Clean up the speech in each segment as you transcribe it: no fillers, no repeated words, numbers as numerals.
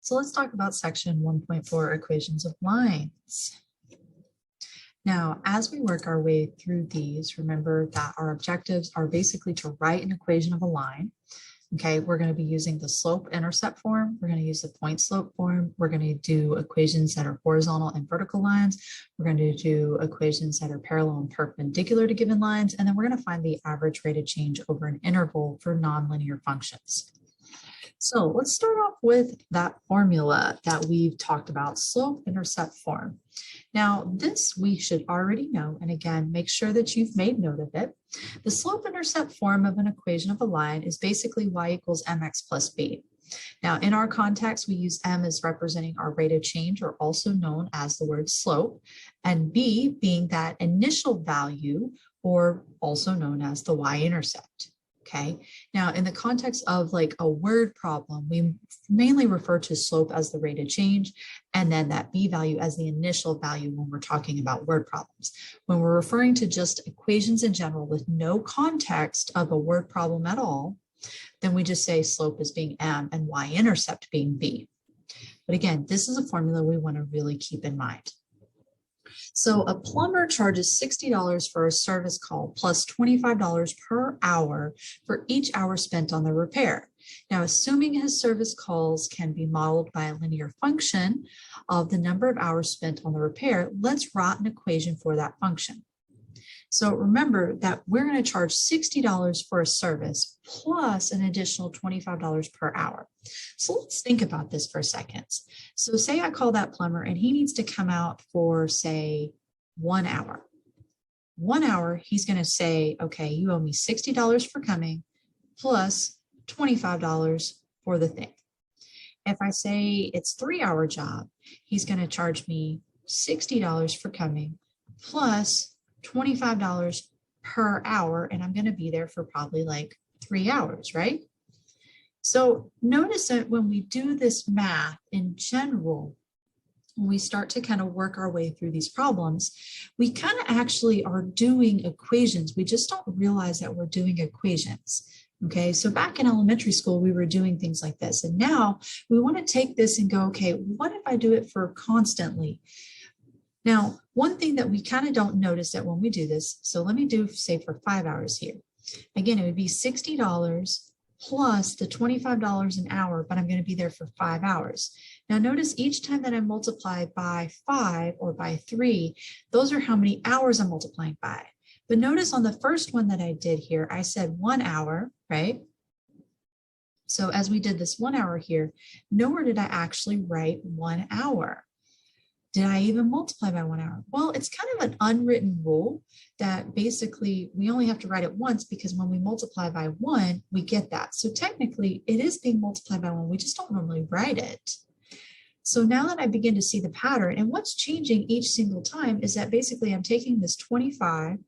So let's talk about section 1.4, equations of lines. Now, as we work our way through these, remember that our objectives are basically to write an equation of a line. Okay, we're going to be using the slope-intercept form. We're going to use the point-slope form. We're going to do equations that are horizontal and vertical lines. We're going to do equations that are parallel and perpendicular to given lines. And then we're going to find the average rate of change over an interval for nonlinear functions. So let's start off with that formula that we've talked about, slope-intercept form. Now, this we should already know, and again, make sure that you've made note of it. The slope-intercept form of an equation of a line is basically y equals mx plus b. Now, in our context, we use m as representing our rate of change, or also known as the word slope, and b being that initial value, or also known as the y-intercept. Okay, now in the context of like a word problem, we mainly refer to slope as the rate of change, and then that b value as the initial value when we're talking about word problems. When we're referring to just equations in general with no context of a word problem at all, then we just say slope as being m and y-intercept being b. But again, this is a formula we want to really keep in mind. So a plumber charges $60 for a service call plus $25 per hour for each hour spent on the repair. Now, assuming his service calls can be modeled by a linear function of the number of hours spent on the repair, let's write an equation for that function. So remember that we're going to charge $60 for a service plus an additional $25 per hour. So let's think about this for a second. So say I call that plumber and he needs to come out for, say, 1 hour. 1 hour, he's going to say, okay, you owe me $60 for coming plus $25 for the thing. If I say it's a 3-hour job, he's going to charge me $60 for coming plus $25 per hour, and I'm going to be there for probably like 3 hours, right? So notice that when we do this math in general, when we start to kind of work our way through these problems, we kind of actually are doing equations. We just don't realize that we're doing equations. Okay, so back in elementary school, we were doing things like this. And now we want to take this and go, okay, what if I do it for constantly? Now, one thing that we kind of don't notice that when we do this, so let me do, say, for 5 hours here. Again, it would be $60 plus the $25 an hour, but I'm going to be there for 5 hours. Now, notice each time that I multiply by 5 or by 3, those are how many hours I'm multiplying by. But notice on the first one that I did here, I said 1 hour, right? So as we did this 1 hour here, nowhere did I actually write 1 hour. Did I even multiply by 1 hour? Well, it's kind of an unwritten rule that basically we only have to write it once, because when we multiply by 1, we get that. So technically it is being multiplied by 1. We just don't normally write it. So now that I begin to see the pattern, and what's changing each single time is that basically I'm taking this 25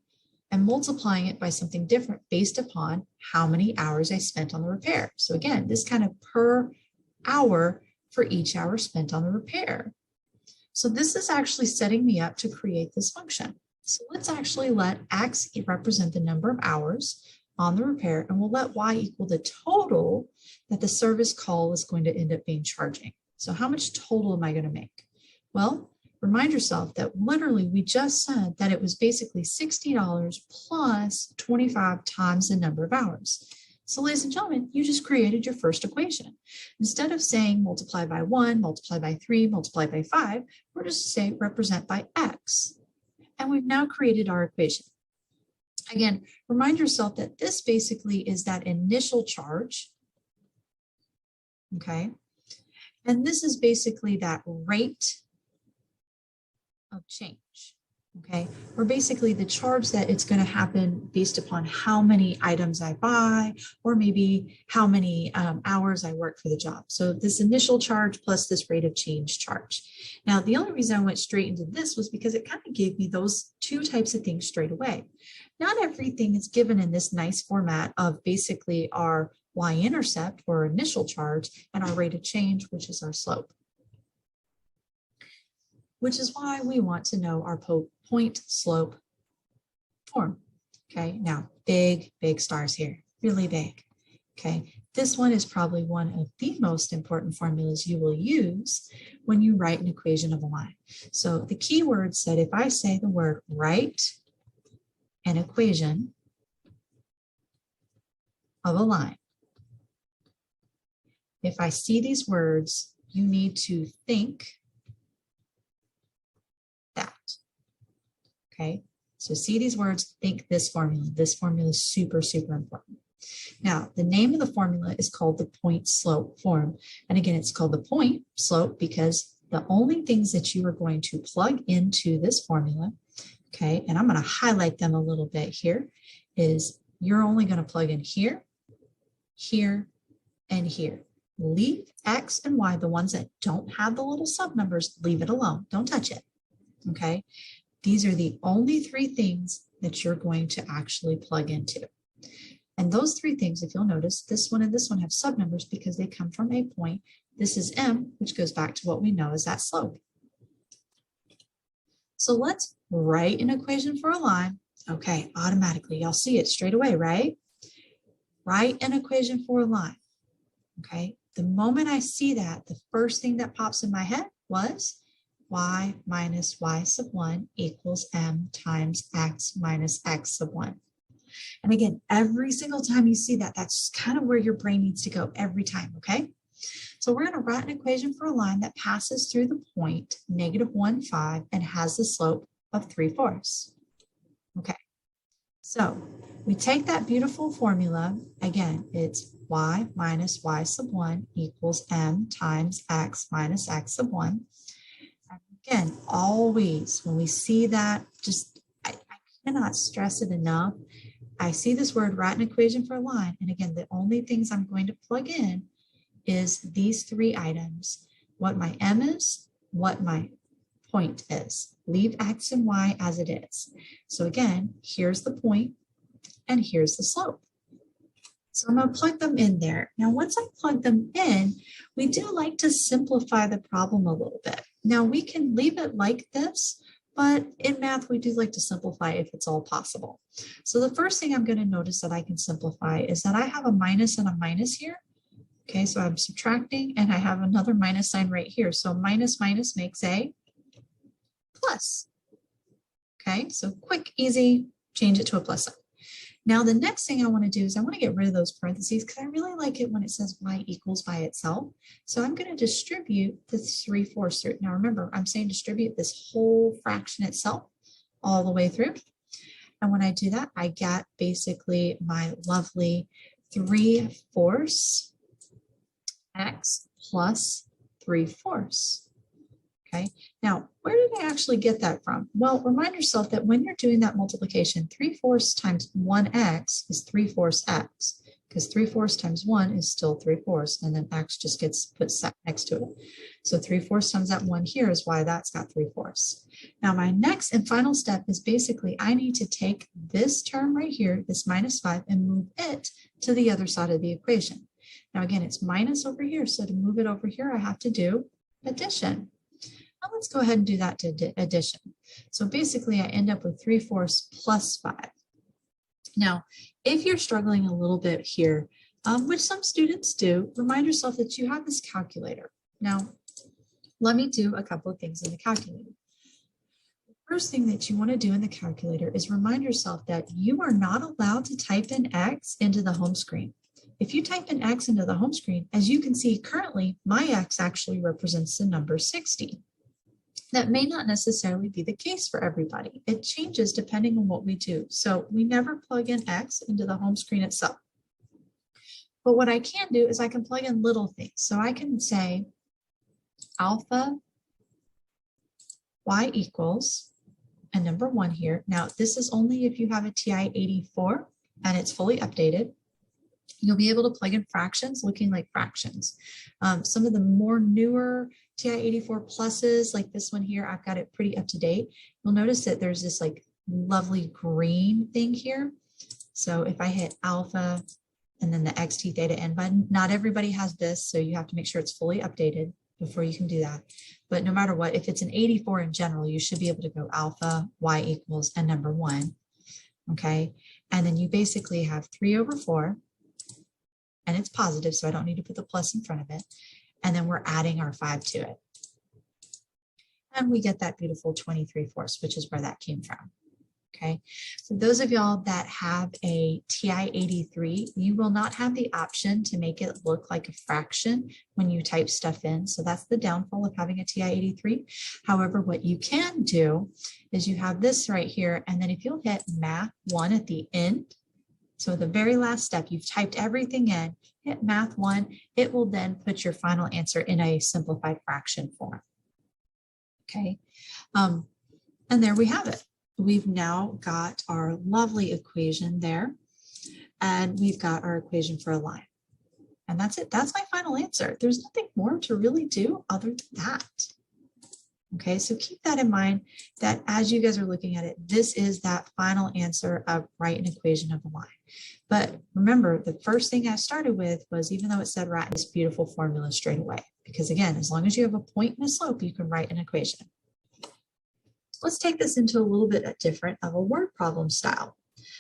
and multiplying it by something different based upon how many hours I spent on the repair. So again, this kind of per hour for each hour spent on the repair. So this is actually setting me up to create this function. So let's actually let X represent the number of hours on the repair, and we'll let Y equal the total that the service call is going to end up being charging. So how much total am I going to make? Well, remind yourself that literally we just said that it was basically $60 plus 25 times the number of hours. So ladies and gentlemen, you just created your first equation. Instead of saying multiply by 1, multiply by 3, multiply by 5, we're just saying represent by X. And we've now created our equation. Again, remind yourself that this basically is that initial charge, okay? And this is basically that rate of change, okay? Or basically the charge that it's going to happen based upon how many items I buy, or maybe how many hours I work for the job. So this initial charge plus this rate of change charge. Now, the only reason I went straight into this was because it kind of gave me those two types of things straight away. Not everything is given in this nice format of basically our y-intercept or initial charge and our rate of change, which is our slope. Which is why we want to know our point slope form. Okay, now big stars here, really big. Okay, this one is probably one of the most important formulas you will use when you write an equation of a line. So the key word said, if I say the word write an equation of a line, if I see these words, you need to think that. Okay, so see these words, think this formula. This formula is super, super important. Now, the name of the formula is called the point slope form. And again, it's called the point slope because the only things that you are going to plug into this formula, okay, and I'm going to highlight them a little bit here, is you're only going to plug in here, here, and here. Leave X and Y, the ones that don't have the little sub numbers, leave it alone. Don't touch it, okay? These are the only three things that you're going to actually plug into. And those three things, if you'll notice, this one and this one have subnumbers because they come from a point. This is M, which goes back to what we know as that slope. So let's write an equation for a line. Okay, automatically, y'all see it straight away, right? Write an equation for a line. Okay, the moment I see that, the first thing that pops in my head was y minus y sub 1 equals m times x minus x sub 1. And again, every single time you see that, that's kind of where your brain needs to go every time, okay? So we're going to write an equation for a line that passes through the point -1, 5 and has the slope of 3/4. Okay, so we take that beautiful formula. Again, it's y minus y sub 1 equals m times x minus x sub 1. And again, always when we see that, just I cannot stress it enough. I see this word, write an equation for a line. And again, the only things I'm going to plug in is these three items, what my M is, what my point is. Leave X and Y as it is. So again, here's the point and here's the slope. So I'm going to plug them in there. Now, once I plug them in, we do like to simplify the problem a little bit. Now, we can leave it like this, but in math, we do like to simplify if it's all possible. So the first thing I'm going to notice that I can simplify is that I have a minus and a minus here. Okay, so I'm subtracting and I have another minus sign right here. So minus minus makes a plus. Okay, so quick, easy, change it to a plus sign. Now the next thing I want to do is I want to get rid of those parentheses because I really like it when it says y equals by itself. So I'm going to distribute the 3/4 through. Now remember, I'm saying distribute this whole fraction itself all the way through. And when I do that, I get basically my lovely 3/4 x plus 3/4. Okay, now where did I actually get that from? Well, remind yourself that when you're doing that multiplication, 3/4 times 1x is 3/4 x, because 3/4 times 1 is still 3/4, and then x just gets put next to it. So 3/4 times that 1 here is why that's got 3/4. Now my next and final step is basically I need to take this term right here, this -5, and move it to the other side of the equation. Now again, it's minus over here, so to move it over here, I have to do addition. Now let's go ahead and do that to addition. So basically I end up with 3/4 plus 5. Now, if you're struggling a little bit here, which some students do, remind yourself that you have this calculator. Now, let me do a couple of things in the calculator. The first thing that you want to do in the calculator is remind yourself that you are not allowed to type in X into the home screen. If you type in X into the home screen, as you can see currently, my X actually represents the number 60. That may not necessarily be the case for everybody. It changes depending on what we do. So we never plug in X into the home screen itself. But what I can do is I can plug in little things. So I can say alpha y equals, and number 1 here. Now this is only if you have a TI-84 and it's fully updated. You'll be able to plug in fractions looking like fractions. Some of the more newer TI-84 pluses, like this one here, I've got it pretty up to date. You'll notice that there's this like lovely green thing here. So if I hit alpha and then the xt theta n button, not everybody has this, so you have to make sure it's fully updated before you can do that. But no matter what, if it's an 84 in general, you should be able to go alpha y equals and number 1. Okay, and then you basically have 3/4 and it's positive, so I don't need to put the plus in front of it. And then we're adding our 5 to it. And we get that beautiful 23/4, which is where that came from. Okay, for those of y'all that have a TI-83, you will not have the option to make it look like a fraction when you type stuff in. So that's the downfall of having a TI-83. However, what you can do is you have this right here, and then if you'll hit Math 1 at the end, so the very last step, you've typed everything in, hit Math 1, it will then put your final answer in a simplified fraction form. Okay, and there we have it. We've now got our lovely equation there, and we've got our equation for a line. And that's it. That's my final answer. There's nothing more to really do other than that. Okay, so keep that in mind that as you guys are looking at it, this is that final answer of write an equation of a line. But remember, the first thing I started with was, even though it said write this beautiful formula straight away, because again, as long as you have a point and a slope, you can write an equation. Let's take this into a little bit different of a word problem style.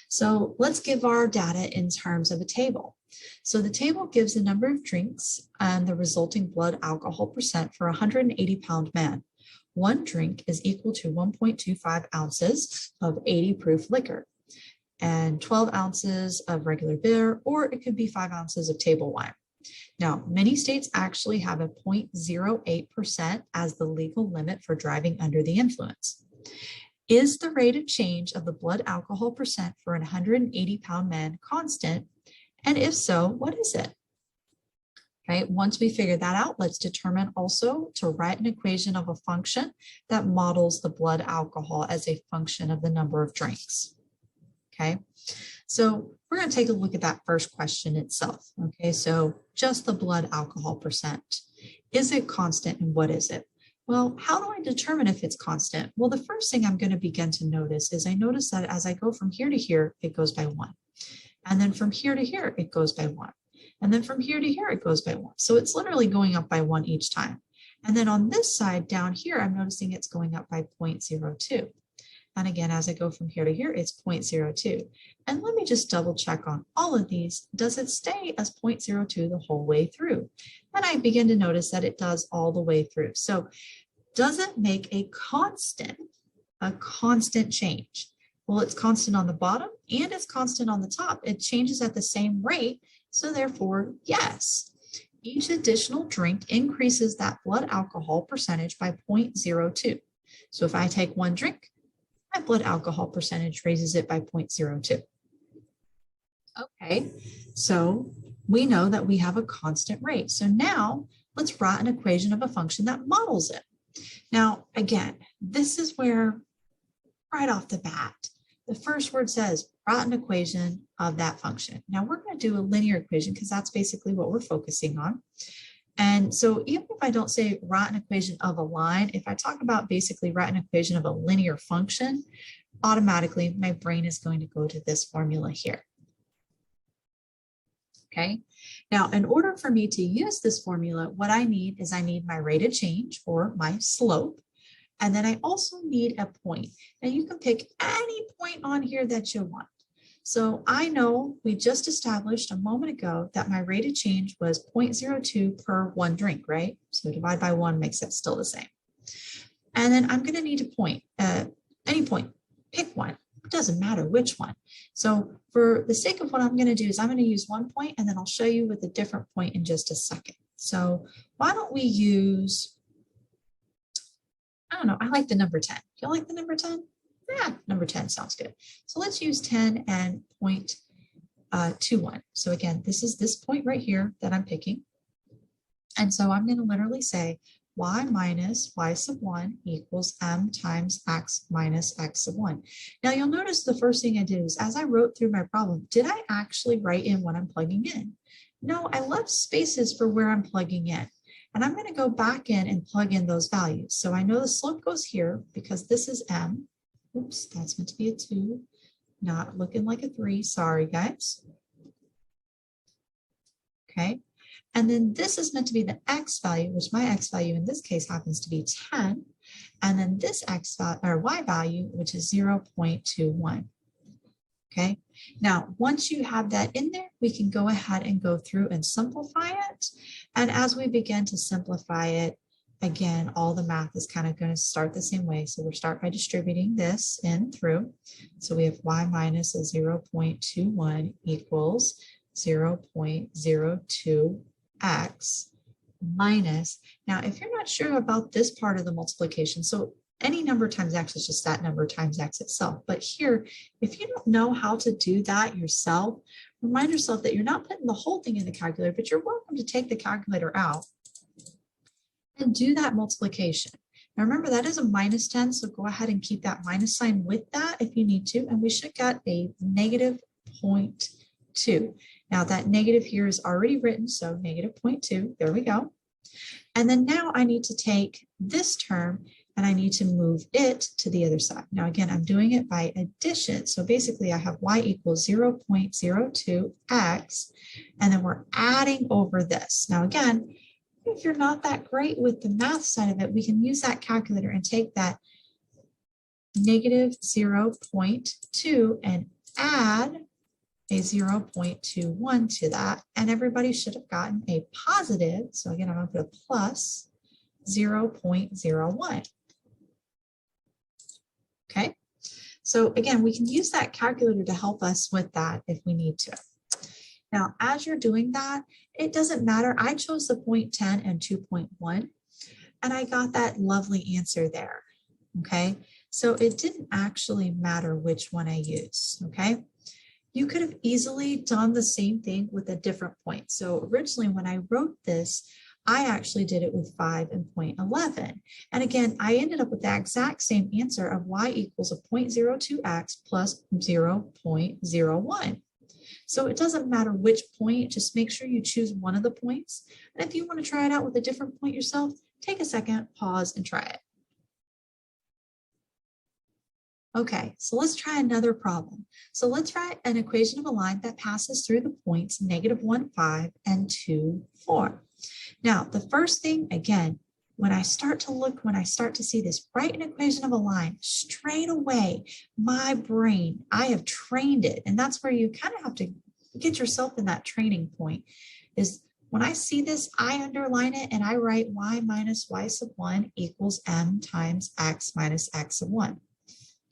So let's give our data in terms of a table. So the table gives the number of drinks and the resulting blood alcohol percent for a 180-pound man. One drink is equal to 1.25 ounces of 80 proof liquor and 12 ounces of regular beer, or it could be 5 ounces of table wine. Now, many states actually have a 0.08% as the legal limit for driving under the influence. Is the rate of change of the blood alcohol percent for an 180-pound man constant? And if so, what is it? Okay, once we figure that out, let's determine also to write an equation of a function that models the blood alcohol as a function of the number of drinks. Okay, so we're going to take a look at that first question itself. Okay, so just the blood alcohol percent. Is it constant, and what is it? Well, how do I determine if it's constant? Well, the first thing I'm going to begin to notice is I notice that as I go from here to here, it goes by 1. And then from here to here, it goes by 1. And then from here to here, it goes by 1. So it's literally going up by 1 each time. And then on this side down here, I'm noticing it's going up by 0.02. And again, as I go from here to here, it's 0.02. And let me just double check on all of these. Does it stay as 0.02 the whole way through? And I begin to notice that it does all the way through. So does it make a constant change? Well, it's constant on the bottom and it's constant on the top. It changes at the same rate. So therefore, yes, each additional drink increases that blood alcohol percentage by 0.02. So if I take one drink, my blood alcohol percentage raises it by 0.02. Okay, so we know that we have a constant rate. So now let's write an equation of a function that models it. Now, again, this is where right off the bat, the first word says write an equation of that function. Now we're going to do a linear equation because that's basically what we're focusing on. And so even if I don't say write an equation of a line, if I talk about basically write an equation of a linear function, automatically my brain is going to go to this formula here. Okay, now in order for me to use this formula, what I need is I need my rate of change or my slope. And then I also need a point. Now you can pick any point on here that you want. So I know we just established a moment ago that my rate of change was 0.02 per one drink, right? So divide by 1 makes it still the same. And then I'm going to need a point, any point, pick one. It doesn't matter which one. So for the sake of what I'm going to do is I'm going to use one point and then I'll show you with a different point in just a second. So why don't we use, I don't know, I like the number 10. You like the number 10? Yeah, number 10 sounds good. So let's use 10 and 0.21. So again, this is this point right here that I'm picking. And so I'm going to literally say y minus y sub 1 equals m times x minus x sub 1. Now you'll notice the first thing I did is as I wrote through my problem, did I actually write in what I'm plugging in? No, I left spaces for where I'm plugging in. And I'm going to go back in and plug in those values. So I know the slope goes here because this is m. Oops, that's meant to be a 2, not looking like a 3. Sorry, guys. Okay, and then this is meant to be the x value, which my x value in this case happens to be 10. And then this x value or y value, which is 0.21. Okay, now once you have that in there, we can go ahead and go through and simplify it. And as we begin to simplify it, again, all the math is kind of going to start the same way. So we'll start by distributing this in through. So we have y minus a 0.21 equals 0.02x minus. Now, if you're not sure about this part of the multiplication, so any number times x is just that number times x itself. But here, if you don't know how to do that yourself, remind yourself that you're not putting the whole thing in the calculator, but you're welcome to take the calculator out and do that multiplication. Now remember, that is a minus 10, so go ahead and keep that minus sign with that if you need to, and we should get a negative 0.2. Now that negative here is already written, so negative 0.2, there we go. And then now I need to take this term and I need to move it to the other side. Now again, I'm doing it by addition. So basically I have y equals 0.02x, and then we're adding over this. Now again, if you're not that great with the math side of it, we can use that calculator and take that negative 0.2 and add a 0.21 to that. And everybody should have gotten a positive. So again, I'm going to put a plus 0.01. Okay, so again, we can use that calculator to help us with that if we need to. Now, as you're doing that, it doesn't matter. I chose the 0.10 and 2.1, and I got that lovely answer there. Okay, so it didn't actually matter which one I used. Okay, you could have easily done the same thing with a different point. So originally, when I wrote this, I actually did it with 5 and 0.11. And again, I ended up with the exact same answer of y equals a 0.02x plus 0.01. So it doesn't matter which point, just make sure you choose one of the points. And if you want to try it out with a different point yourself, take a second, pause, and try it. Okay, so let's try another problem. So let's write an equation of a line that passes through the points -1, 5 and 2, 4. Now, the first thing, again, when I start to see this, write an equation of a line, straight away, my brain, I have trained it. And that's where you kind of have to get yourself in that training point, is when I see this, I underline it and I write y minus y sub 1 equals m times x minus x sub 1.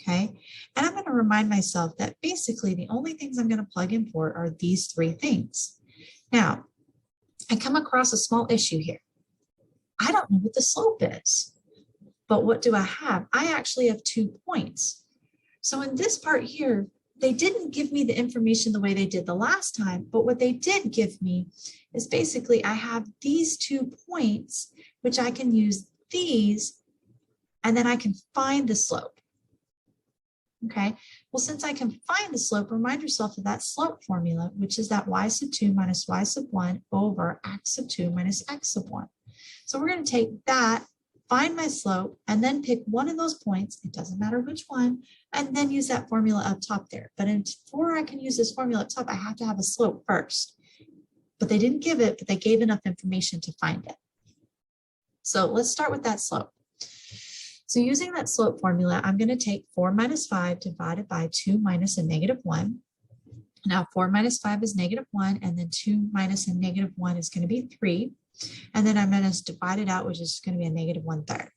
Okay, and I'm going to remind myself that basically the only things I'm going to plug in for are these three things. Now, I come across a small issue here. I don't know what the slope is, but what do I have? I actually have 2 points. So in this part here, they didn't give me the information the way they did the last time, but what they did give me is basically I have these 2 points, which I can use these, and then I can find the slope. Okay, well, since I can find the slope, remind yourself of that slope formula, which is that y sub 2 minus y sub 1 over x sub 2 minus x sub 1. So we're going to take that, find my slope, and then pick one of those points, it doesn't matter which one, and then use that formula up top there. But before I can use this formula up top, I have to have a slope first. But they didn't give it, but they gave enough information to find it. So let's start with that slope. So using that slope formula, I'm going to take 4 minus 5 divided by 2 minus a -1. Now 4 minus 5 is -1, and then 2 minus a -1 is going to be 3. And then I'm going to divide it out, which is going to be a -1/3.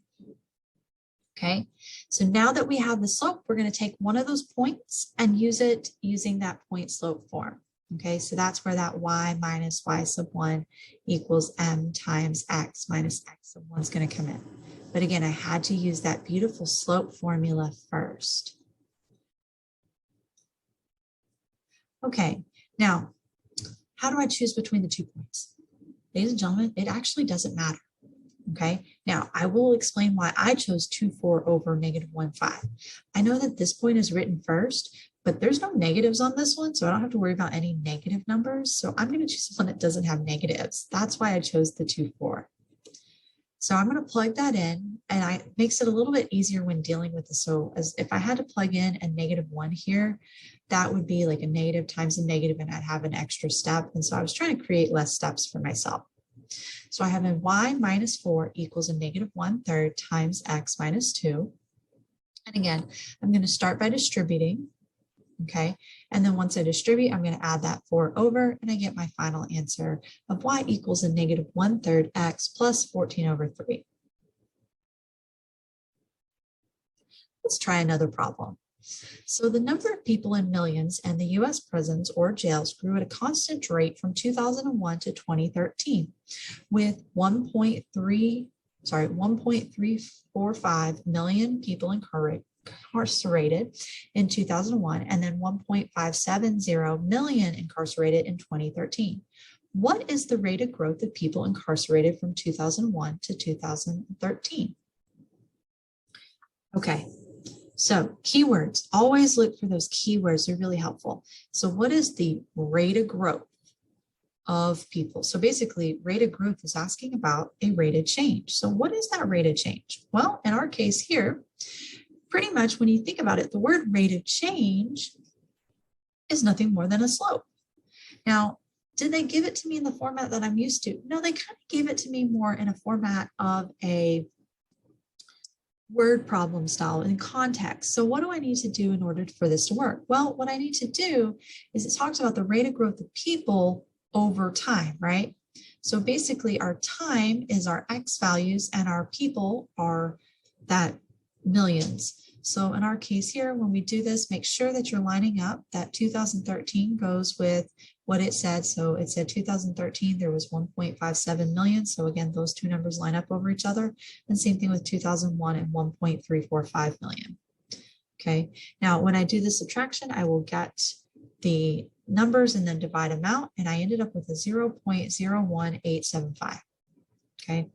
Okay, so now that we have the slope, we're going to take one of those points and use it using that point slope form. Okay, so that's where that y minus y sub 1 equals m times x minus x sub 1 is going to come in. But again, I had to use that beautiful slope formula first. Okay, now, how do I choose between the 2 points? Ladies and gentlemen, it actually doesn't matter. Okay, now I will explain why I chose 2, 4 over -1, 5. I know that this point is written first, but there's no negatives on this one, so I don't have to worry about any negative numbers. So I'm going to choose one that doesn't have negatives. That's why I chose the 2, 4. So I'm going to plug that in, and it makes it a little bit easier when dealing with this. So as if I had to plug in a -1 here, that would be like a negative times a negative, and I'd have an extra step. And so I was trying to create less steps for myself. So I have a y minus 4 equals a -1/3 times x minus 2. And again, I'm going to start by distributing. Okay, and then once I distribute, I'm going to add that 4 over, and I get my final answer of y equals a negative 1/3 x plus 14 over 3. Let's try another problem. So the number of people in millions in the US prisons or jails grew at a constant rate from 2001 to 2013, with 1.345 million people incarcerated in 2001, and then 1.570 million incarcerated in 2013. What is the rate of growth of people incarcerated from 2001 to 2013? Okay, so keywords, always look for those keywords, they're really helpful. So what is the rate of growth of people? So basically, rate of growth is asking about a rate of change. So what is that rate of change? Well, in our case here, pretty much when you think about it, the word rate of change is nothing more than a slope. Now, did they give it to me in the format that I'm used to? No, they kind of gave it to me more in a format of a word problem style in context. So what do I need to do in order for this to work? Well, what I need to do is it talks about the rate of growth of people over time, right? So basically our time is our X values and our people are that millions. So in our case here, when we do this, make sure that you're lining up that 2013 goes with what it said. So it said 2013, there was 1.57 million. So again, those two numbers line up over each other. And same thing with 2001 and 1.345 million. Okay, now when I do the subtraction, I will get the numbers and then divide them out. And I ended up with a 0.01875. Okay,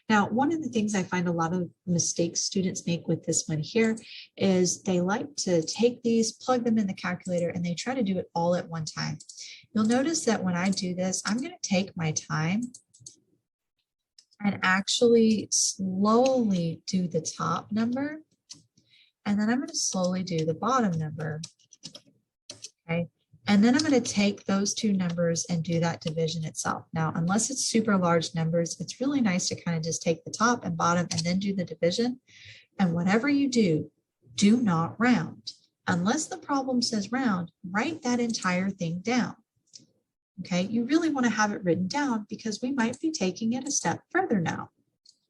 now one of the things I find a lot of mistakes students make with this one here is they like to take these, plug them in the calculator, and they try to do it all at one time. You'll notice that when I do this, I'm going to take my time and actually slowly do the top number, and then I'm going to slowly do the bottom number. Okay. And then I'm going to take those two numbers and do that division itself. Now, unless it's super large numbers, it's really nice to kind of just take the top and bottom and then do the division. And whatever you do, do not round. Unless the problem says round, write that entire thing down. Okay, you really want to have it written down because we might be taking it a step further now,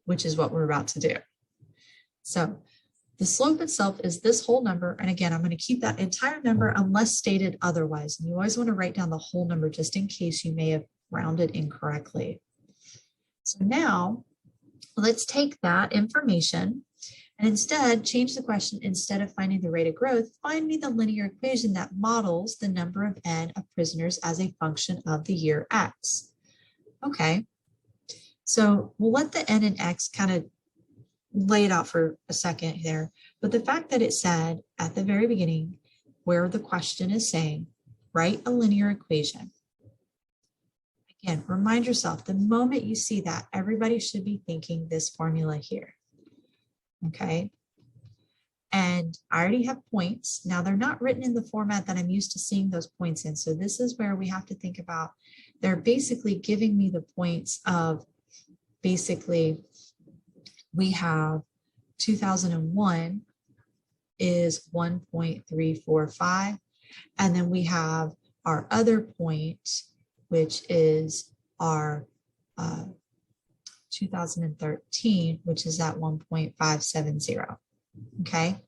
which is what we're about to do. So the slope itself is this whole number. And again, I'm going to keep that entire number unless stated otherwise. And you always want to write down the whole number just in case you may have rounded incorrectly. So now let's take that information and instead change the question. Instead of finding the rate of growth, find me the linear equation that models the number of n of prisoners as a function of the year X. Okay, so we'll let the n and x kind of lay it out for a second there, but the fact that it said at the very beginning where the question is saying, write a linear equation. Again, remind yourself, the moment you see that, everybody should be thinking this formula here. Okay. And I already have points. Now they're not written in the format that I'm used to seeing those points in. So this is where we have to think about, they're basically giving me the points of basically we have 2001 is 1.345. And then we have our other point, which is our 2013, which is at 1.570. Okay.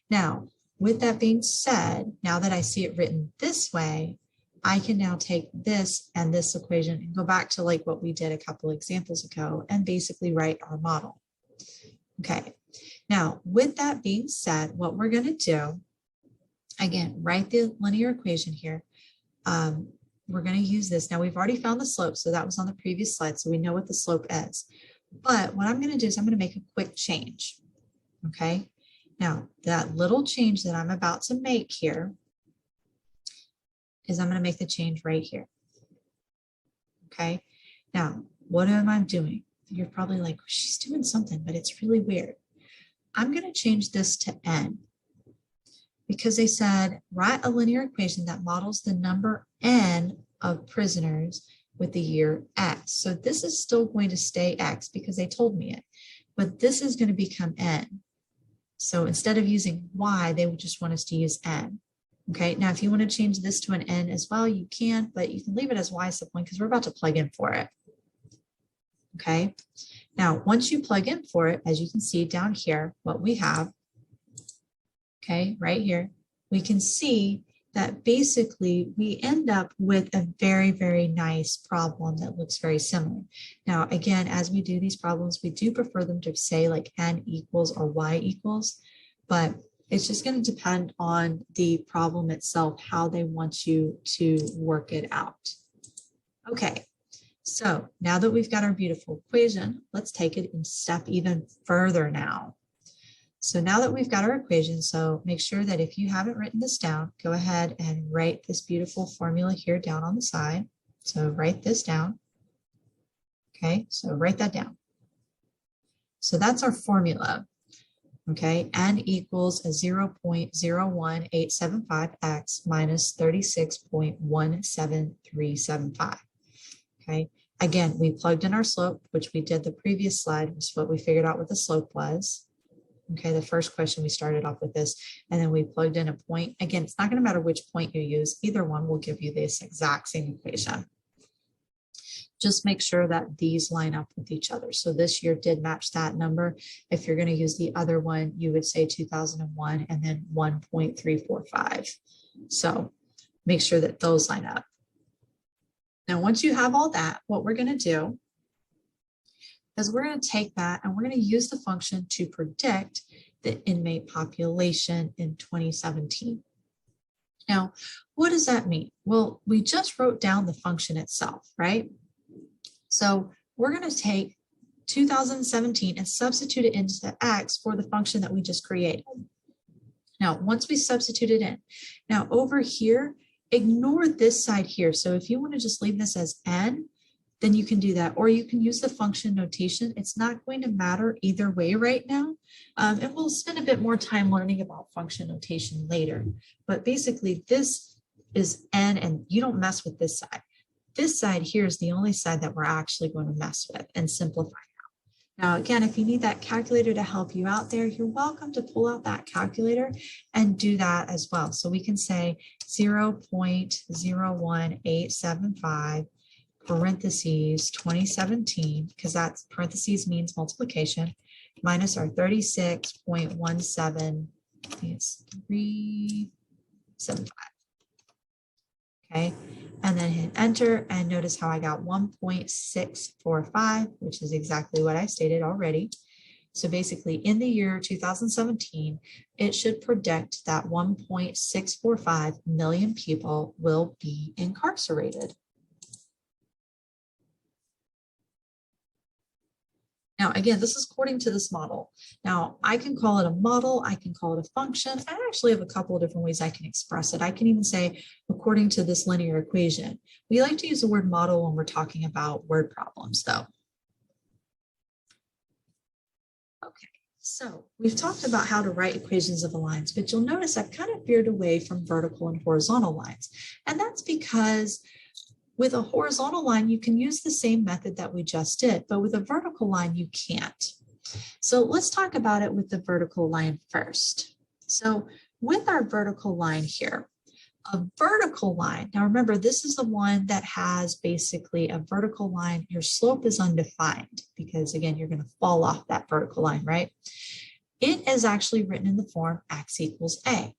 Now, with that being said, now that I see it written this way, I can now take this and this equation and go back to like what we did a couple examples ago and basically write our model. Okay. Now, with that being said, what we're going to do, again, write the linear equation here. We're going to use this. Now, we've already found the slope, so that was on the previous slide, so we know what the slope is. But what I'm going to do is I'm going to make a quick change. Okay. Now, that little change that I'm about to make here is I'm going to make the change right here. Okay. Now, what am I doing? You're probably like, she's doing something, but it's really weird. I'm going to change this to n because they said, write a linear equation that models the number n of prisoners with the year X. So this is still going to stay X because they told me it, but this is going to become n. So instead of using Y, they would just want us to use n. Okay, now if you want to change this to an n as well, you can, but you can leave it as y sub 1 because we're about to plug in for it. Okay, now once you plug in for it, as you can see down here, what we have, okay, right here, we can see that basically we end up with a very, very nice problem that looks very similar. Now, again, as we do these problems, we do prefer them to say like n equals or y equals, but it's just going to depend on the problem itself, how they want you to work it out. Okay, so now that we've got our beautiful equation, let's take it a step even further now. So now that we've got our equation, so make sure that if you haven't written this down, go ahead and write this beautiful formula here down on the side. So write this down. Okay, so write that down. So that's our formula. Okay, n equals a 0.01875x minus 36.17375. Okay, again, we plugged in our slope, which we did the previous slide, was what we figured out what the slope was. Okay, the first question we started off with this, and then we plugged in a point. Again, it's not going to matter which point you use, either one will give you this exact same equation. Just make sure that these line up with each other. So this year did match that number. If you're going to use the other one, you would say 2001 and then 1.345. So make sure that those line up. Now, once you have all that, what we're going to do is we're going to take that and we're going to use the function to predict the inmate population in 2017. Now, what does that mean? Well, we just wrote down the function itself, right? So we're going to take 2017 and substitute it into x for the function that we just created. Now, once we substitute it in, now over here, ignore this side here. So if you want to just leave this as n, then you can do that, or you can use the function notation. It's not going to matter either way right now. And we'll spend a bit more time learning about function notation later. But basically this is n, and you don't mess with this side. This side here is the only side that we're actually going to mess with and simplify out. Now, again, if you need that calculator to help you out there, you're welcome to pull out that calculator and do that as well. So we can say 0.01875 parentheses 2017, because that's parentheses means multiplication, minus our 36.17375. Okay, and then hit enter and notice how I got 1.645, which is exactly what I stated already. So basically in the year 2017, it should predict that 1.645 million people will be incarcerated. Now, again, this is according to this model. Now, I can call it a model, I can call it a function. I actually have a couple of different ways I can express it. I can even say, according to this linear equation. We like to use the word model when we're talking about word problems, though. Okay, so we've talked about how to write equations of lines, but you'll notice I've kind of veered away from vertical and horizontal lines. And that's because with a horizontal line, you can use the same method that we just did, but with a vertical line, you can't. So let's talk about it with the vertical line first. So with our vertical line here, a vertical line, now remember, this is the one that has basically a vertical line. Your slope is undefined because, again, you're going to fall off that vertical line, right? It is actually written in the form x equals a.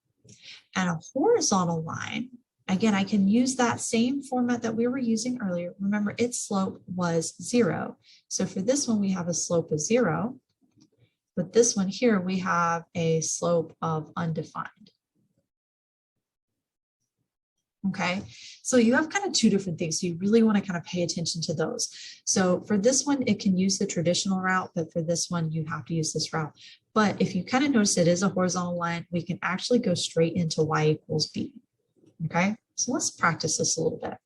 And a horizontal line, again, I can use that same format that we were using earlier. Remember, its slope was 0. So for this one, we have a slope of 0. But this one here, we have a slope of undefined. Okay, so you have kind of two different things. So you really want to kind of pay attention to those. So for this one, it can use the traditional route, but for this one, you have to use this route. But if you kind of notice it is a horizontal line, we can actually go straight into y equals b. Okay, so let's practice this a little bit.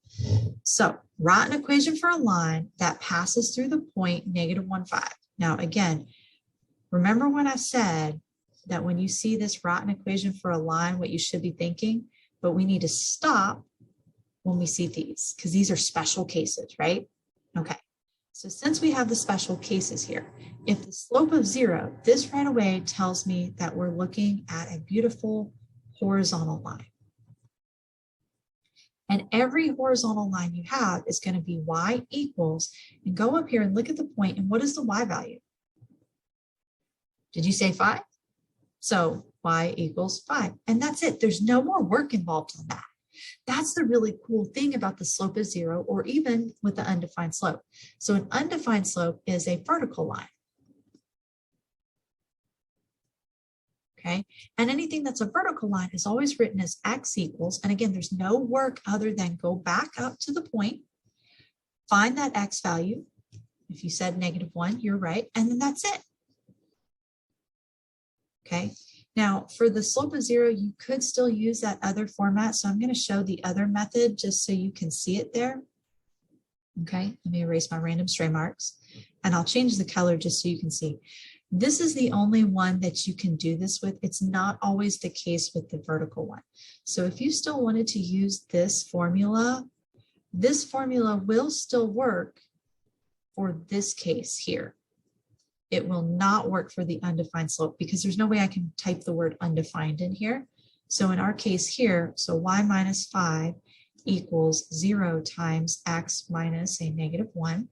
So write an equation for a line that passes through the point -1, 5. Now, again, remember when I said that when you see this write an equation for a line, what you should be thinking, but we need to stop when we see these because these are special cases, right? Okay, so since we have the special cases here, if the slope of 0, this right away tells me that we're looking at a beautiful horizontal line. And every horizontal line you have is going to be y equals, and go up here and look at the point, and what is the y value? Did you say 5? So y equals 5, and that's it. There's no more work involved on that. That's the really cool thing about the slope of 0, or even with the undefined slope. So an undefined slope is a vertical line. Okay, and anything that's a vertical line is always written as x equals, and again, there's no work other than go back up to the point, find that x value. If you said -1, you're right, and then that's it. Okay, now for the slope of 0, you could still use that other format, so I'm going to show the other method just so you can see it there. Okay, let me erase my random stray marks, and I'll change the color just so you can see. This is the only one that you can do this with. It's not always the case with the vertical one. So if you still wanted to use this formula will still work for this case here. It will not work for the undefined slope because there's no way I can type the word undefined in here. So in our case here, so y minus 5 equals 0 times x minus a -1.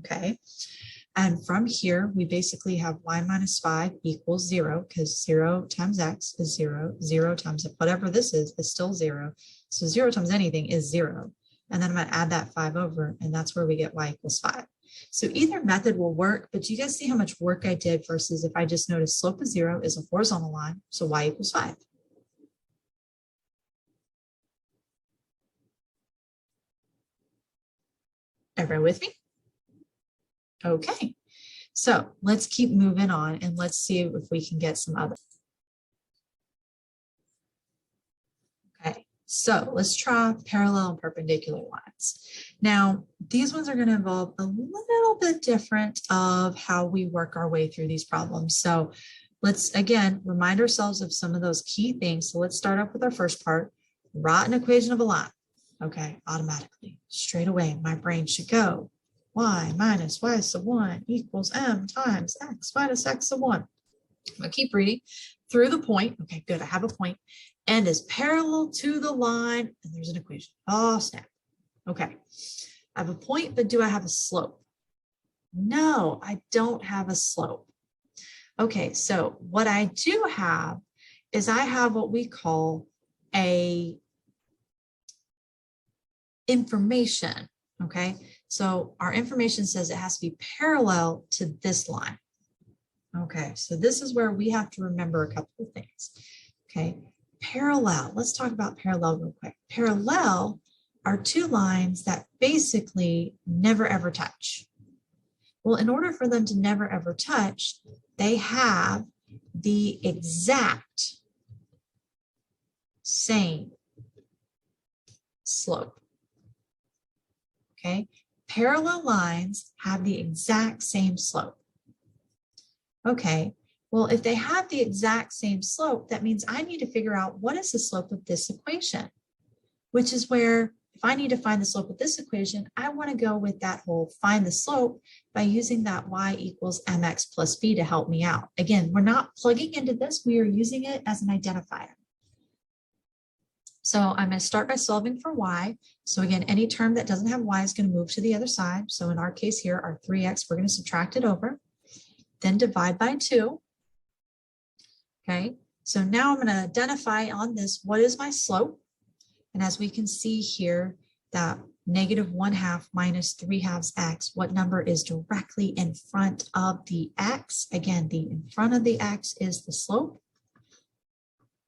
Okay, and from here, we basically have y minus 5 equals 0, because 0 times x is 0, 0 times whatever this is still 0. So 0 times anything is 0. And then I'm going to add that 5 over, and that's where we get y equals 5. So either method will work, but you guys see how much work I did versus if I just noticed slope of 0 is a horizontal line, so y equals 5. Everyone with me? Okay, so let's keep moving on and let's see if we can get some other. Okay, so let's try parallel and perpendicular lines. Now, these ones are going to involve a little bit different of how we work our way through these problems. So let's, again, remind ourselves of some of those key things. So let's start off with our first part, write an equation of a line. Okay, automatically, straight away, my brain should go. Y minus y sub 1 equals m times x minus x sub 1. I'm going to keep reading through the point. Okay, good. I have a point and is parallel to the line. And there's an equation. Oh, snap. Okay. I have a point, but do I have a slope? No, I don't have a slope. Okay, so what I do have is I have what we call a information. Okay, so our information says it has to be parallel to this line. Okay, so this is where we have to remember a couple of things. Okay, parallel. Let's talk about parallel real quick. Parallel are two lines that basically never ever touch. Well, in order for them to never ever touch, they have the exact same slope. Okay, parallel lines have the exact same slope. Okay, well, if they have the exact same slope, that means I need to figure out what is the slope of this equation, which is where if I need to find the slope of this equation, I want to go with that whole find the slope by using that y equals mx plus b to help me out. Again, we're not plugging into this, we are using it as an identifier. So I'm going to start by solving for y. So again, any term that doesn't have y is going to move to the other side. So in our case here, our 3x, we're going to subtract it over, then divide by 2. Okay, so now I'm going to identify on this, what is my slope? And as we can see here, that -1/2 minus 3/2 x, what number is directly in front of the x? Again, the in front of the x is the slope.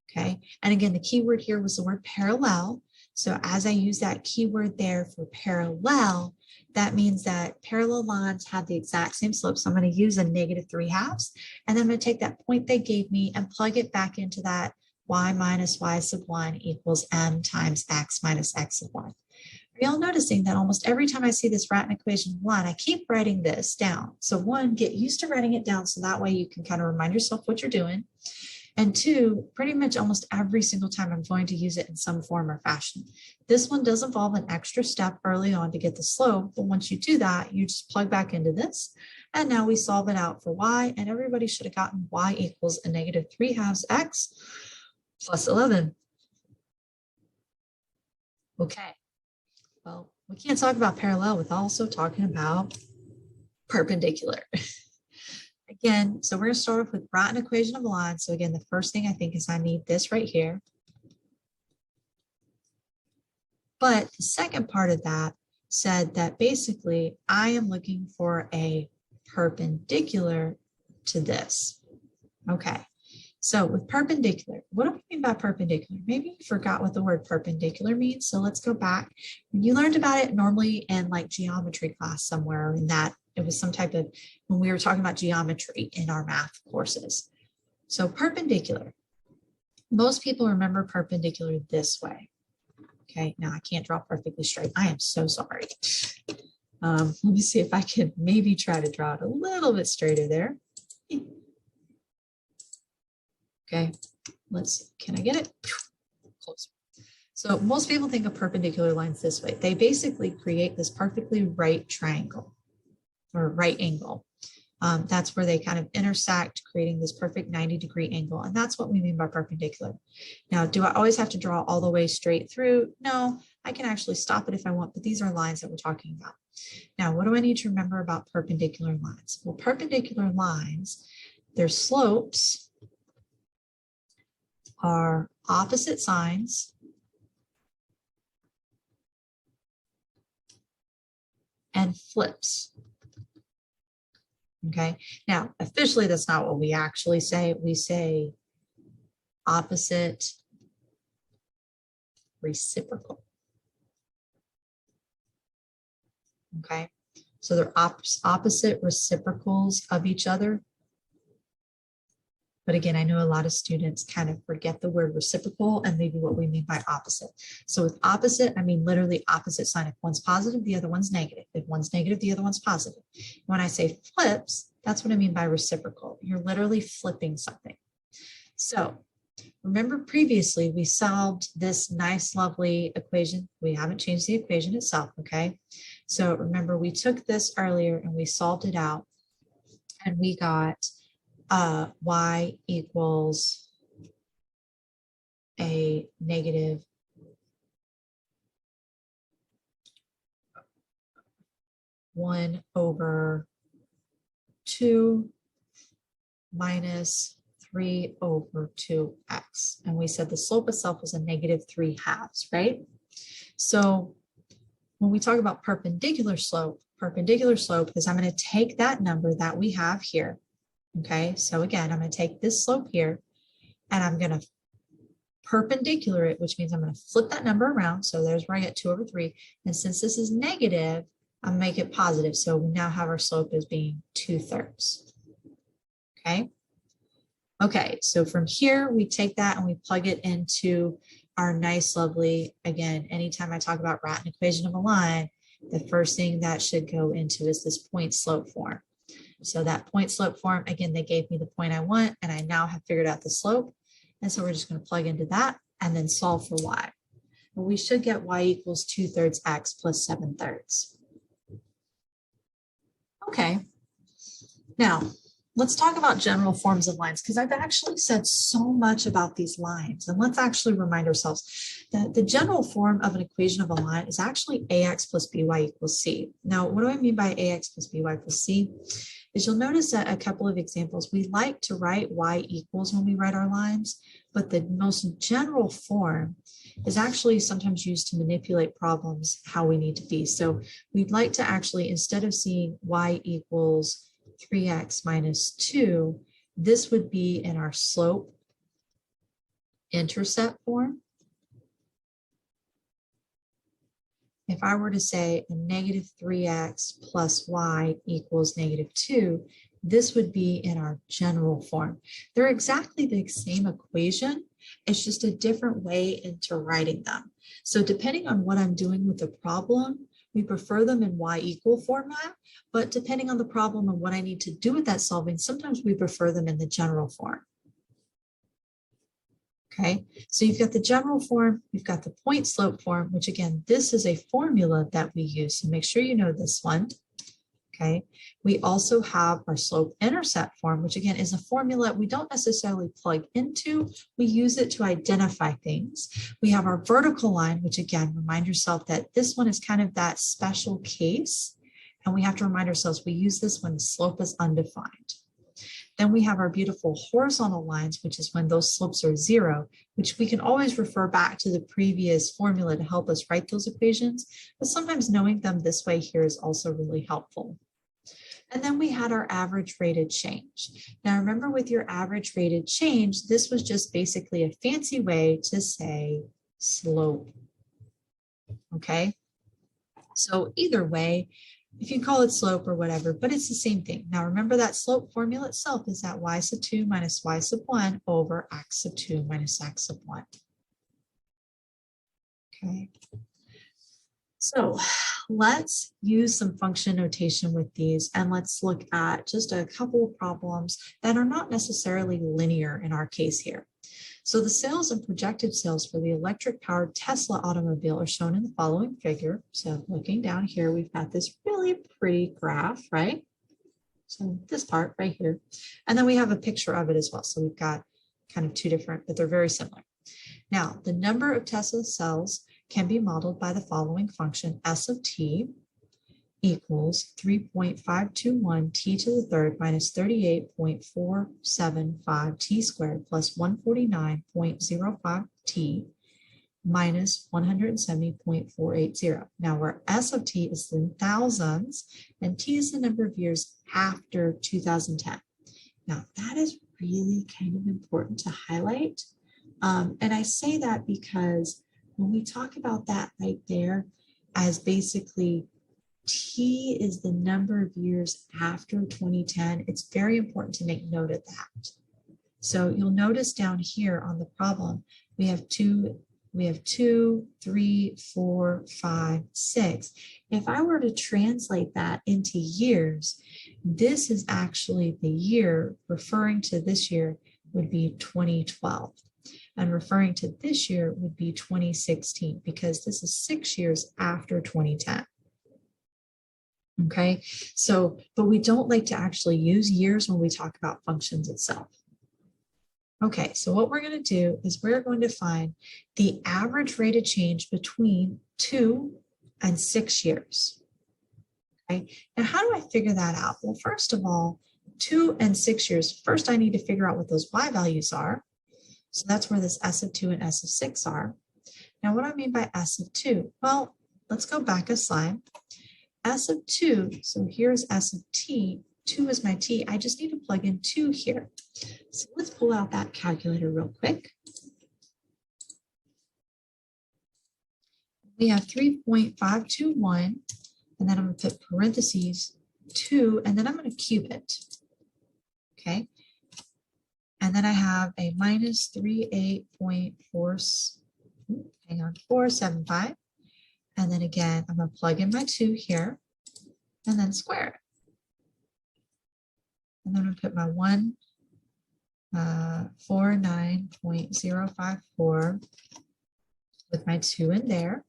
Okay, and again, the key word here was the word parallel. So as I use that keyword there for parallel, that means that parallel lines have the exact same slope. So I'm going to use a -3/2, and then I'm going to take that point they gave me and plug it back into that y minus y sub 1 equals m times x minus x sub 1. Are y'all noticing that almost every time I see this write an equation 1, I keep writing this down. So one, get used to writing it down so that way you can kind of remind yourself what you're doing. And two, pretty much almost every single time I'm going to use it in some form or fashion. This one does involve an extra step early on to get the slope, but once you do that, you just plug back into this, and now we solve it out for y, and everybody should have gotten y equals a negative 3/2 x plus 11. Okay, well, we can't talk about parallel without also talking about perpendicular. Again, so we're going to start off with write an equation of a line. So again, the first thing I think is I need this right here. But the second part of that said that basically I am looking for a perpendicular to this. Okay, so with perpendicular, what do we mean by perpendicular? Maybe you forgot what the word perpendicular means. So let's go back. You learned about it normally in like geometry class somewhere in that it was some type of, when we were talking about geometry in our math courses. So perpendicular, most people remember perpendicular this way. Okay, now I can't draw perfectly straight. I am so sorry. Let me see if I can maybe try to draw it a little bit straighter there. Okay, let's see. Can I get it? Close. So most people think of perpendicular lines this way. They basically create this perfectly right triangle or right angle. That's where they kind of intersect, creating this perfect 90-degree angle. And that's what we mean by perpendicular. Now, do I always have to draw all the way straight through? No, I can actually stop it if I want, but these are lines that we're talking about. Now, what do I need to remember about perpendicular lines? Well, perpendicular lines, their slopes are opposite signs and flips. Okay, now officially that's not what we actually say. We say opposite reciprocal. Okay, so they're opposite reciprocals of each other. But again, I know a lot of students kind of forget the word reciprocal and maybe what we mean by opposite. So with opposite, I mean literally opposite sign. If one's positive, the other one's negative. If one's negative, the other one's positive. When I say flips, that's what I mean by reciprocal. You're literally flipping something. So remember previously we solved this nice, lovely equation. We haven't changed the equation itself, okay? So remember we took this earlier and we solved it out and we got y equals a negative 1/2 minus 3/2x. And we said the slope itself was a negative 3/2, right? So when we talk about perpendicular slope is I'm going to take that number that we have here. Okay, so again, I'm going to take this slope here and I'm going to perpendicular it, which means I'm going to flip that number around. So there's where I get 2/3. And since this is negative, I'll make it positive. So we now have our slope as being 2/3. Okay. Okay, so from here, we take that and we plug it into our nice, lovely, again, anytime I talk about write an equation of a line, the first thing that should go into is this point slope form. So that point slope form, again, they gave me the point I want, and I now have figured out the slope. And so we're just going to plug into that and then solve for y. And we should get y equals 2/3 x plus 7/3. Okay. Now, let's talk about general forms of lines, because I've actually said so much about these lines. And let's actually remind ourselves that the general form of an equation of a line is actually ax plus by equals c. Now, what do I mean by ax plus by equals c? Is you'll notice that a couple of examples, we like to write y equals when we write our lines, but the most general form is actually sometimes used to manipulate problems how we need to be. So we'd like to actually, instead of seeing y equals 3x minus 2, this would be in our slope intercept form. If I were to say a negative 3x plus y equals negative 2, this would be in our general form. They're exactly the same equation. It's just a different way into writing them. So depending on what I'm doing with the problem, we prefer them in y equal format, but depending on the problem and what I need to do with that solving, sometimes we prefer them in the general form. Okay, so you've got the general form, you've got the point slope form, which again, this is a formula that we use. So make sure you know this one. Okay, we also have our slope intercept form, which again is a formula we don't necessarily plug into. We use it to identify things. We have our vertical line, which again, remind yourself that this one is kind of that special case. And we have to remind ourselves we use this when the slope is undefined. Then we have our beautiful horizontal lines, which is when those slopes are zero, which we can always refer back to the previous formula to help us write those equations, but sometimes knowing them this way here is also really helpful. And then we had our average rated change. Now remember, with your average rated change, this was just basically a fancy way to say slope. Okay, so either way, if you call it slope or whatever, but it's the same thing. Now remember, that slope formula itself is that y sub 2 minus y sub 1 over x sub 2 minus x sub 1. Okay. So let's use some function notation with these, and let's look at just a couple of problems that are not necessarily linear in our case here. So the sales and projected sales for the electric-powered Tesla automobile are shown in the following figure. So looking down here, we've got this really pretty graph, right? So this part right here. And then we have a picture of it as well. So we've got kind of two different, but they're very similar. Now, the number of Tesla cells can be modeled by the following function. S of t equals 3.521 t to the third minus 38.475 t squared plus 149.05 t minus 170.480. Now where S of t is in thousands and t is the number of years after 2010. Now that is really kind of important to highlight. And I say that because when we talk about that right there as basically T is the number of years after 2010, it's very important to make note of that. So you'll notice down here on the problem, we have 2, 3, 4, 5, 6. If I were to translate that into years, this is actually the year referring to this year would be 2012. And referring to this year would be 2016, because this is 6 years after 2010. Okay, so, but we don't like to actually use years when we talk about functions itself. Okay, so what we're going to do is we're going to find the average rate of change between 2 and 6 years. Okay, now how do I figure that out? Well, first of all, 2 and 6 years, first I need to figure out what those y values are. So that's where this S of 2 and S of 6 are. Now what do I mean by S of 2? Well, let's go back a slide. S of 2, so here's S of t, 2 is my t. I just need to plug in 2 here. So let's pull out that calculator real quick. We have 3.521, and then I'm going to put parentheses 2, and then I'm going to cube it. Okay. And then I have a minus 475. And then again, I'm going to plug in my 2 here and then square it. And then I'm going to put my 149.054 with my 2 in there.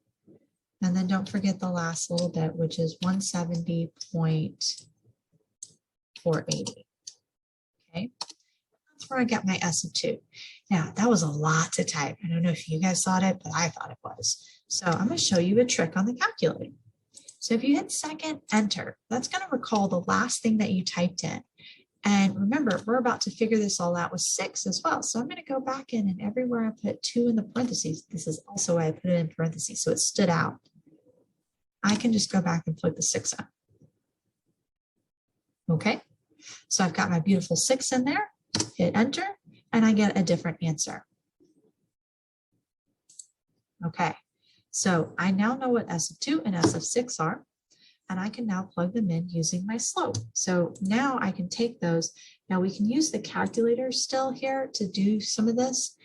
And then don't forget the last little bit, which is 170.480. Okay. That's where I get my S of 2. Now, that was a lot to type. I don't know if you guys thought it, but I thought it was. So I'm going to show you a trick on the calculator. So if you hit second enter, that's going to recall the last thing that you typed in. And remember, we're about to figure this all out with 6 as well. So I'm going to go back in, and everywhere I put 2 in the parentheses, this is also why I put it in parentheses, so it stood out. I can just go back and plug the 6 in. Okay, so I've got my beautiful 6 in there, hit enter, and I get a different answer. Okay, so I now know what S of 2 and S of 6 are, and I can now plug them in using my slope. So now I can take those. Now we can use the calculator still here to do some of this.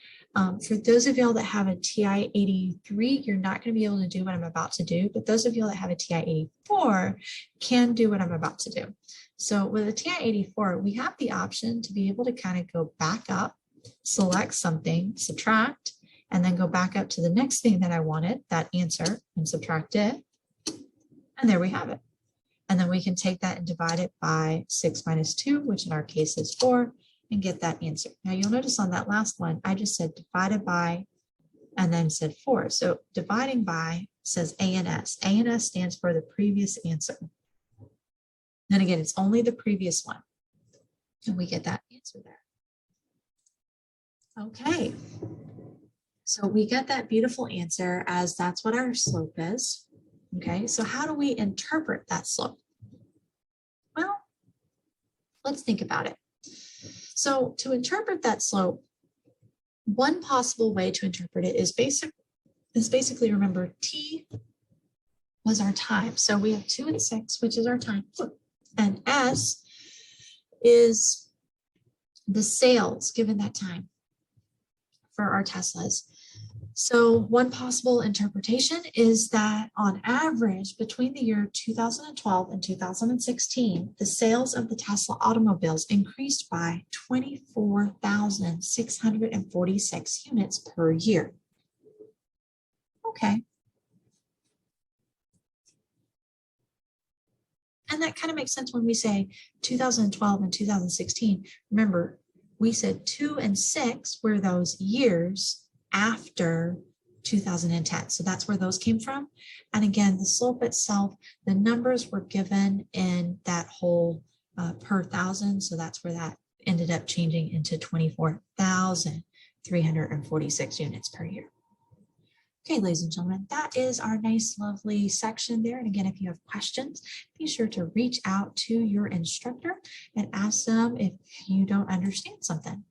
For those of y'all that have a TI-83, you're not going to be able to do what I'm about to do, but those of y'all that have a TI-84 can do what I'm about to do. So with a TI-84, we have the option to be able to kind of go back up select something, subtract, and then go back up to the next thing that I wanted, that answer, and subtract it. And there we have it. And then we can take that and divide it by 6 minus 2, which in our case is 4, and get that answer. Now you'll notice on that last one, I just said divided by, and then said 4. So dividing by says A and S. A and S stands for the previous answer. And again, it's only the previous one. And we get that answer there. Okay. So we get that beautiful answer as that's what our slope is. Okay, so how do we interpret that slope? Well, let's think about it. So to interpret that slope, one possible way to interpret it is basically remember T was our time. So we have 2 and 6, which is our time. And S is the sales given that time for our Teslas. So one possible interpretation is that on average between the year 2012 and 2016, the sales of the Tesla automobiles increased by 24,646 units per year. Okay. And that kind of makes sense when we say 2012 and 2016. Remember, we said 2 and 6 were those years after 2010. So that's where those came from. And again, the slope itself, the numbers were given in that whole per thousand. So that's where that ended up changing into 24,346 units per year. Okay, ladies and gentlemen, that is our nice, lovely section there. And again, if you have questions, be sure to reach out to your instructor and ask them if you don't understand something.